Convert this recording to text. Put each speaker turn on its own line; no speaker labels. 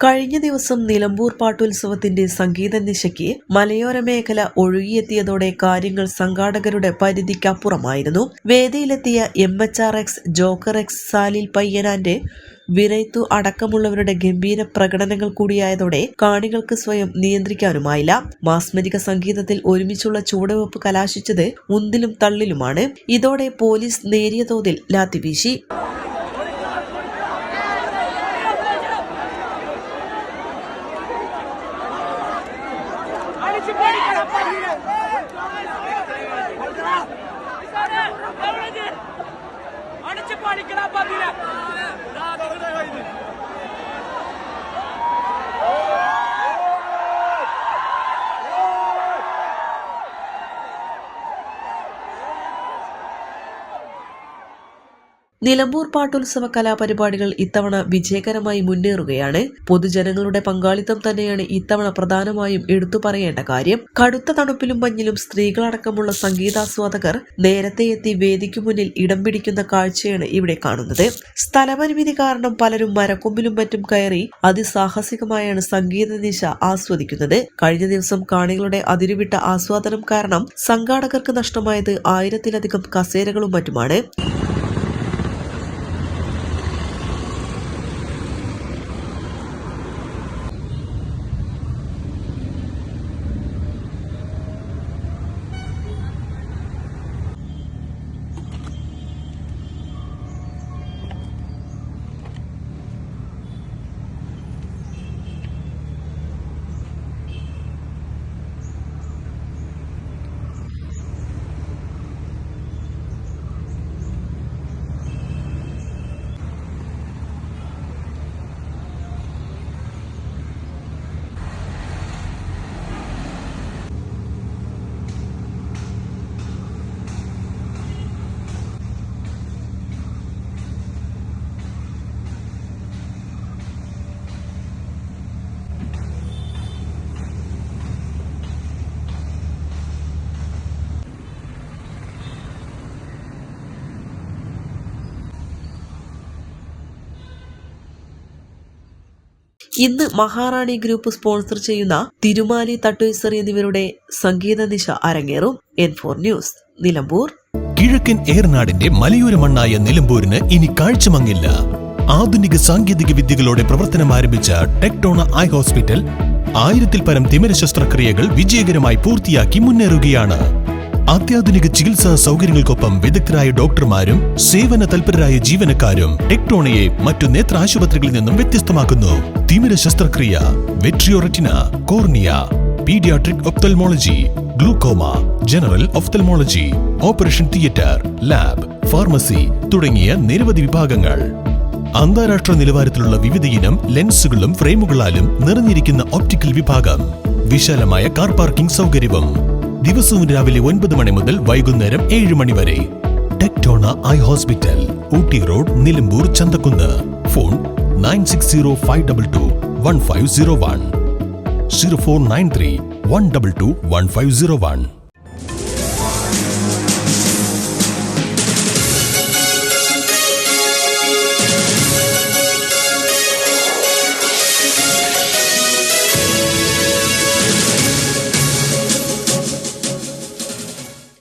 കഴിഞ്ഞ ദിവസം നിലമ്പൂർ പാട്ടുത്സവത്തിന്റെ സംഗീത നിശയ്ക്ക് മലയോര മേഖല ഒഴുകിയെത്തിയതോടെ കാര്യങ്ങൾ സംഘാടകരുടെ പരിധിക്കപ്പുറമായിരുന്നു. വേദിയിലെത്തിയ MHRX, ജോക്കർ X, സാലിൽ പയ്യനാന്റെ വിരൈത്തു അടക്കമുള്ളവരുടെ ഗംഭീര പ്രകടനങ്ങൾ കൂടിയായതോടെ കാണികൾക്ക് സ്വയം നിയന്ത്രിക്കാനുമായില്ല. മാസ്മരിക സംഗീതത്തിൽ ഒരുമിച്ചുള്ള ചുവടുവെപ്പ് കലാശിച്ചത് ഉന്തിലും തള്ളിലുമാണ്. ഇതോടെ പോലീസ് നേരിയ തോതിൽ ലാത്തിവീശി. നിലമ്പൂർ പാട്ടുത്സവ കലാപരിപാടികൾ ഇത്തവണ വിജയകരമായി മുന്നേറുകയാണ്. പൊതുജനങ്ങളുടെ പങ്കാളിത്തം തന്നെയാണ് ഇത്തവണ പ്രധാനമായും എടുത്തു പറയേണ്ട കാര്യം. കടുത്ത തണുപ്പിലും മഞ്ഞിലും സ്ത്രീകളടക്കമുള്ള സംഗീതാസ്വാദകർ നേരത്തെ എത്തി വേദിക്കു മുന്നിൽ ഇടം പിടിക്കുന്ന കാഴ്ചയാണ് ഇവിടെ കാണുന്നത്. സ്ഥലപരിമിതി കാരണം പലരും മരക്കൊമ്പിലും മറ്റും കയറി അതിസാഹസികമായാണ് സംഗീത നിശ ആസ്വദിക്കുന്നത്. കഴിഞ്ഞ ദിവസം കാണികളുടെ അതിരുവിട്ട ആസ്വാദനം കാരണം സംഘാടകർക്ക് നഷ്ടമായത് 1000-ലധികം കസേരകളും മറ്റുമാണ്. ഇന്ന് മഹാറാണി ഗ്രൂപ്പ് സ്പോൺസർ ചെയ്യുന്ന തിരുമാലി, തട്ടുയിസറി എന്നിവരുടെ സംഗീത നിശ അരങ്ങേറും. N4 news, Nilambur.
കിഴക്കൻ ഏറനാടിന്റെ മലയോര മണ്ണായ നിലമ്പൂരിന് ഇനി കാഴ്ചമങ്ങില്ല. ആധുനിക സാങ്കേതിക വിദ്യകളോടെ പ്രവർത്തനം ആരംഭിച്ച ടെക്ടോണ ഐ ഹോസ്പിറ്റൽ 1000-ൽ പരം തിമിര ശസ്ത്രക്രിയകൾ വിജയകരമായി പൂർത്തിയാക്കി മുന്നേറുകയാണ്. അത്യാധുനിക ചികിത്സാ സൗകര്യങ്ങൾക്കൊപ്പം വിദഗ്ധരായ ഡോക്ടർമാരും സേവന തൽപരരായ ജീവനക്കാരും ടെക്ടോണയെ മറ്റു നേത്ര ആശുപത്രികളിൽ നിന്നും വ്യത്യസ്തമാക്കുന്നു. തിമിര ശസ്ത്രക്രിയ, vitreoretina, cornea, paediatric ophthalmology, glaucoma, general ophthalmology, operation theatre, lab, pharmacy തുടങ്ങിയ നിരവധി വിഭാഗങ്ങൾ. അന്താരാഷ്ട്ര നിലവാരത്തിലുള്ള വിവിധയിനം ലെൻസുകളും ഫ്രെയിമുകളാലും നിറഞ്ഞിരിക്കുന്ന ഒപ്റ്റിക്കൽ വിഭാഗം, വിശാലമായ കാർ പാർക്കിംഗ് സൗകര്യവും. ദിവസവും രാവിലെ 9 മണി മുതൽ വൈകുന്നേരം 7 മണി വരെ. ടെക്ടോണ eye hospital, Ooty road, Nilambur, Chandakkunnu. Phone 9605221501, 0493 122 1501.